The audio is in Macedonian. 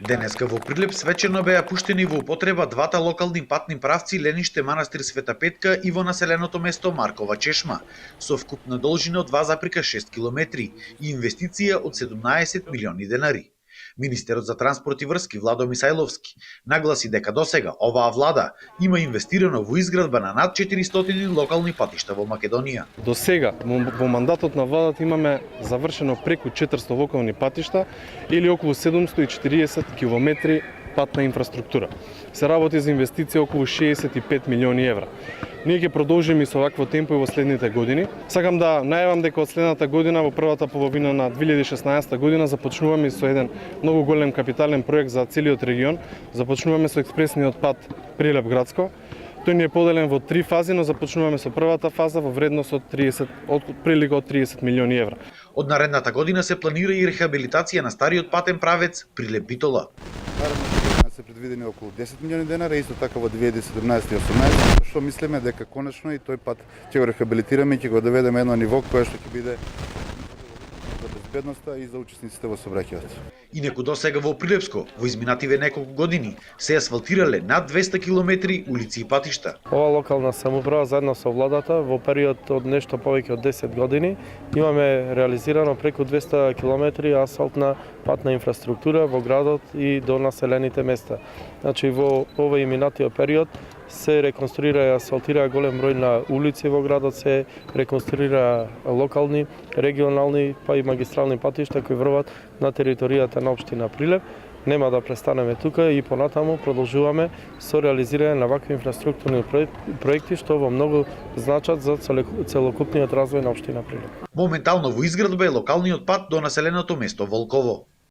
Денеска во Прилеп свечено беа пуштени во употреба двата локални патни правци Лениште манастир Света Петка и во населеното место Маркова Чешма, со вкупна должина од 2,6 километри и инвестиција од 17 милиони денари. Министерот за транспорт и врски Владо Мисајловски нагласи дека досега оваа влада има инвестирано во изградба на над 400 локални патишта во Македонија. До сега во мандатот на владата имаме завршено преку 400 локални патишта или околу 740 километри патна инфраструктура. Се работи за инвестиција околу 65 милиони евра. Ние ќе продолжиме со вакво темпо и во следните години. Сакам да најавам дека од следната година, во првата половина на 2016 година, започнуваме со еден многу голем капитален проект за целиот регион. Започнуваме со експресниот пат Прилеп градско. Тој ни е поделен во 3 фази, но започнуваме со првата фаза во вредност од прилика од 30 милиони евра. Од наредната година се планира и рехабилитација на стариот патен правец Прилеп Битола. Се предвидени околу 10 милиони денара, исто така во 2017 и 2018, што мислиме дека конечно и тој пат ќе го рехабилитираме и ќе го доведеме едно ниво кое што ќе биде за безбедноста и за учесниците во сообраќајот. Инеку досега во Прилепско, во изминативе неколку години, се асфалтирале над 200 километри улици и патишта. Ова локална самоуправа заедно со владата во период од нешто повеќе од 10 години имаме реализирано преку 200 километри асфалтна патна инфраструктура во градот и до населените места. Значи во овој минатиот период се реконструира и асфалтира голем број на улици во градот, се реконструира локални, регионални па и магистрални патишта кои врват на територијата на општина Прилеп. Нема да престанеме тука и понатаму продолжуваме со реализирање на вакви инфраструктурни проекти што во многу значат за целокупниот развој на општина Прилеп. Моментално во изградба е локалниот пат до населеното место Волково.